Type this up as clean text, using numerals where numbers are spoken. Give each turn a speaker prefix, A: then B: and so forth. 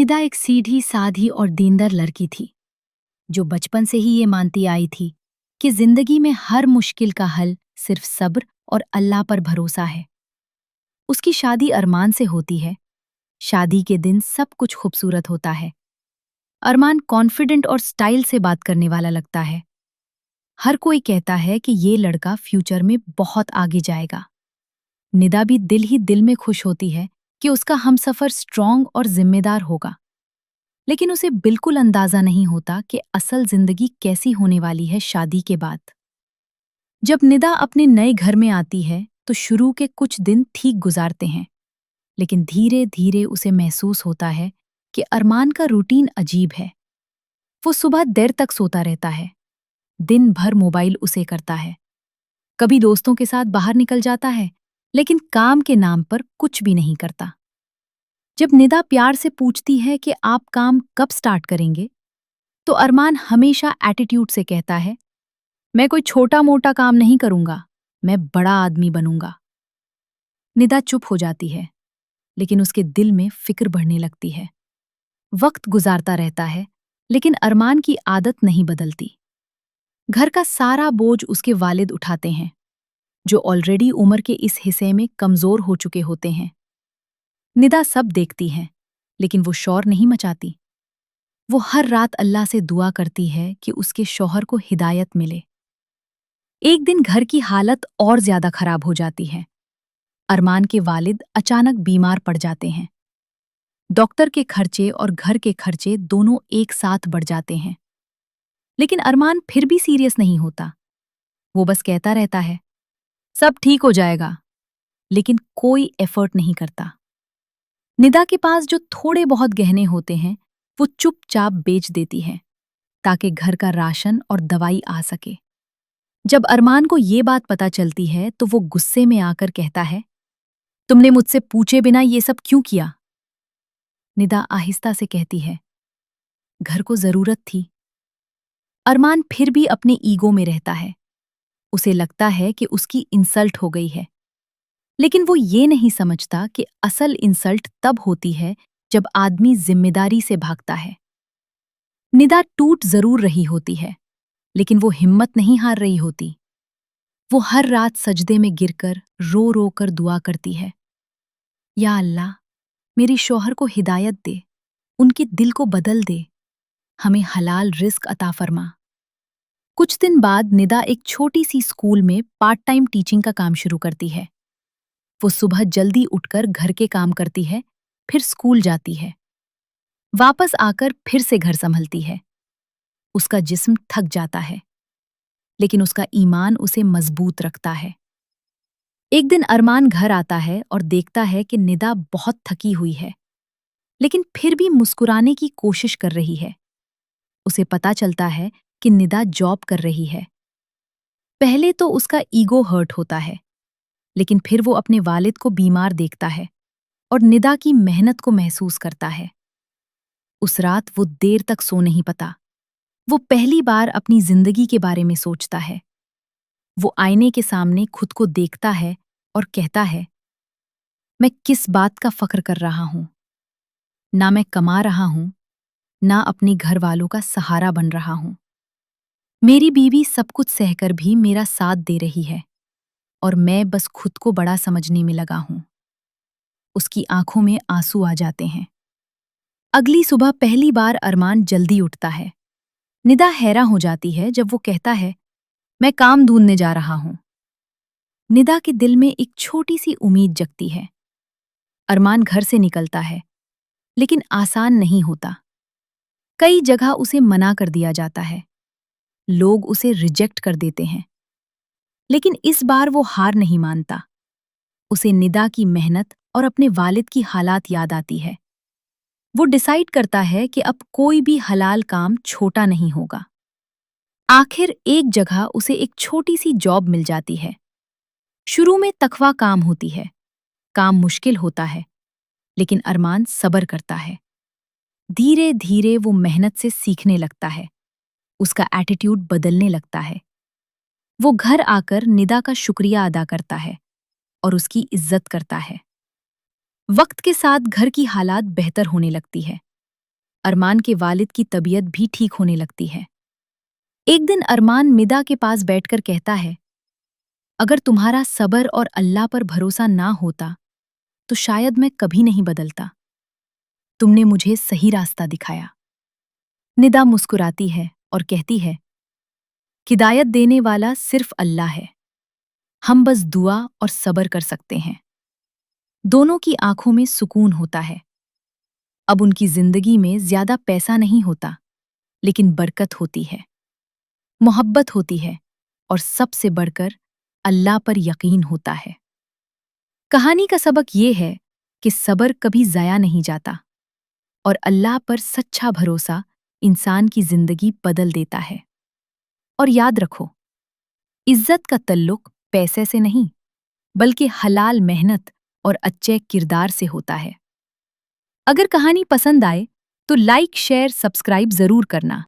A: निदा एक सीधी साधी और दीनदार लड़की थी जो बचपन से ही ये मानती आई थी कि जिंदगी में हर मुश्किल का हल सिर्फ सब्र और अल्लाह पर भरोसा है। उसकी शादी अरमान से होती है। शादी के दिन सब कुछ खूबसूरत होता है। अरमान कॉन्फिडेंट और स्टाइल से बात करने वाला लगता है। हर कोई कहता है कि ये लड़का फ्यूचर में बहुत आगे जाएगा। निदा भी दिल ही दिल में खुश होती है कि उसका हमसफर स्ट्रांग और जिम्मेदार होगा। लेकिन उसे बिल्कुल अंदाजा नहीं होता कि असल जिंदगी कैसी होने वाली है शादी के बाद। जब निदा अपने नए घर में आती है तो शुरू के कुछ दिन ठीक गुजारते हैं, लेकिन धीरे धीरे उसे महसूस होता है कि अरमान का रूटीन अजीब है। वो सुबह देर तक सोता रहता है, दिन भर मोबाइल उसे करता है, कभी दोस्तों के साथ बाहर निकल जाता है, लेकिन काम के नाम पर कुछ भी नहीं करता। जब निदा प्यार से पूछती है कि आप काम कब स्टार्ट करेंगे, तो अरमान हमेशा एटीट्यूड से कहता है, मैं कोई छोटा मोटा काम नहीं करूंगा, मैं बड़ा आदमी बनूंगा। निदा चुप हो जाती है, लेकिन उसके दिल में फिक्र बढ़ने लगती है। वक्त गुजारता रहता है, लेकिन अरमान की आदत नहीं बदलती। घर का सारा बोझ उसके वालिद उठाते हैं, जो ऑलरेडी उम्र के इस हिस्से में कमजोर हो चुके होते हैं। निदा सब देखती है, लेकिन वो शोर नहीं मचाती। वो हर रात अल्लाह से दुआ करती है कि उसके शौहर को हिदायत मिले। एक दिन घर की हालत और ज्यादा खराब हो जाती है। अरमान के वालिद अचानक बीमार पड़ जाते हैं। डॉक्टर के खर्चे और घर के खर्चे दोनों एक साथ बढ़ जाते हैं। लेकिन अरमान फिर भी सीरियस नहीं होता। वो बस कहता रहता है, सब ठीक हो जाएगा, लेकिन कोई एफर्ट नहीं करता। निदा के पास जो थोड़े बहुत गहने होते हैं, वो चुपचाप बेच देती है ताकि घर का राशन और दवाई आ सके। जब अरमान को ये बात पता चलती है तो वो गुस्से में आकर कहता है, तुमने मुझसे पूछे बिना ये सब क्यों किया? निदा आहिस्ता से कहती है, घर को जरूरत थी। अरमान फिर भी अपने ईगो में रहता है। उसे लगता है कि उसकी इंसल्ट हो गई है, लेकिन वो ये नहीं समझता कि असल इंसल्ट तब होती है जब आदमी जिम्मेदारी से भागता है। निदा टूट जरूर रही होती है, लेकिन वो हिम्मत नहीं हार रही होती। वो हर रात सजदे में गिरकर रो रो कर दुआ करती है, या अल्लाह, मेरी शौहर को हिदायत दे, उनके दिल को बदल दे, हमें हलाल रिस्क अता फरमा। कुछ दिन बाद निदा एक छोटी सी स्कूल में पार्ट टाइम टीचिंग का काम शुरू करती है। वो सुबह जल्दी उठकर घर के काम करती है, फिर स्कूल जाती है। वापस आकर फिर से घर संभलती है। उसका जिस्म थक जाता है, लेकिन उसका ईमान उसे मजबूत रखता है। एक दिन अरमान घर आता है और देखता है कि निदा बहुत थकी हुई है, लेकिन फिर भी मुस्कुराने की कोशिश कर रही है। उसे पता चलता है कि निदा जॉब कर रही है। पहले तो उसका ईगो हर्ट होता है, लेकिन फिर वो अपने वालिद को बीमार देखता है और निदा की मेहनत को महसूस करता है। उस रात वो देर तक सो नहीं पाता। वो पहली बार अपनी जिंदगी के बारे में सोचता है। वो आईने के सामने खुद को देखता है और कहता है, मैं किस बात का फख्र कर रहा हूं? ना मैं कमा रहा हूं, ना अपने घर वालों का सहारा बन रहा हूं। मेरी बीवी सब कुछ सहकर भी मेरा साथ दे रही है और मैं बस खुद को बड़ा समझने में लगा हूं। उसकी आंखों में आंसू आ जाते हैं। अगली सुबह पहली बार अरमान जल्दी उठता है। निदा हैरान हो जाती है जब वो कहता है, मैं काम ढूंढने जा रहा हूं। निदा के दिल में एक छोटी सी उम्मीद जगती है। अरमान घर से निकलता है, लेकिन आसान नहीं होता। कई जगह उसे मना कर दिया जाता है। लोग उसे रिजेक्ट कर देते हैं, लेकिन इस बार वो हार नहीं मानता। उसे निदा की मेहनत और अपने वालिद की हालात याद आती है। वो डिसाइड करता है कि अब कोई भी हलाल काम छोटा नहीं होगा। आखिर एक जगह उसे एक छोटी सी जॉब मिल जाती है। शुरू में तकवा काम होती है, काम मुश्किल होता है, लेकिन अरमान सब्र करता है। धीरे धीरे वो मेहनत से सीखने लगता है। उसका एटीट्यूड बदलने लगता है। वो घर आकर निदा का शुक्रिया अदा करता है और उसकी इज्जत करता है। वक्त के साथ घर की हालात बेहतर होने लगती है। अरमान के वालिद की तबीयत भी ठीक होने लगती है। एक दिन अरमान मिदा के पास बैठकर कहता है, अगर तुम्हारा सब्र और अल्लाह पर भरोसा ना होता तो शायद मैं कभी नहीं बदलता। तुमने मुझे सही रास्ता दिखाया। निदा मुस्कुराती है और कहती है, हिदायत देने वाला सिर्फ अल्लाह है। हम बस दुआ और सब्र कर सकते हैं। दोनों की आंखों में सुकून होता है। अब उनकी जिंदगी में ज्यादा पैसा नहीं होता, लेकिन बरकत होती है, मोहब्बत होती है और सबसे बढ़कर अल्लाह पर यकीन होता है। कहानी का सबक यह है कि सब्र कभी ज़ाया नहीं जाता और अल्लाह पर सच्चा भरोसा इंसान की जिंदगी बदल देता है। और याद रखो, इज्जत का तल्लुक पैसे से नहीं, बल्कि हलाल मेहनत और अच्छे किरदार से होता है। अगर कहानी पसंद आए तो लाइक, शेयर, सब्सक्राइब जरूर करना।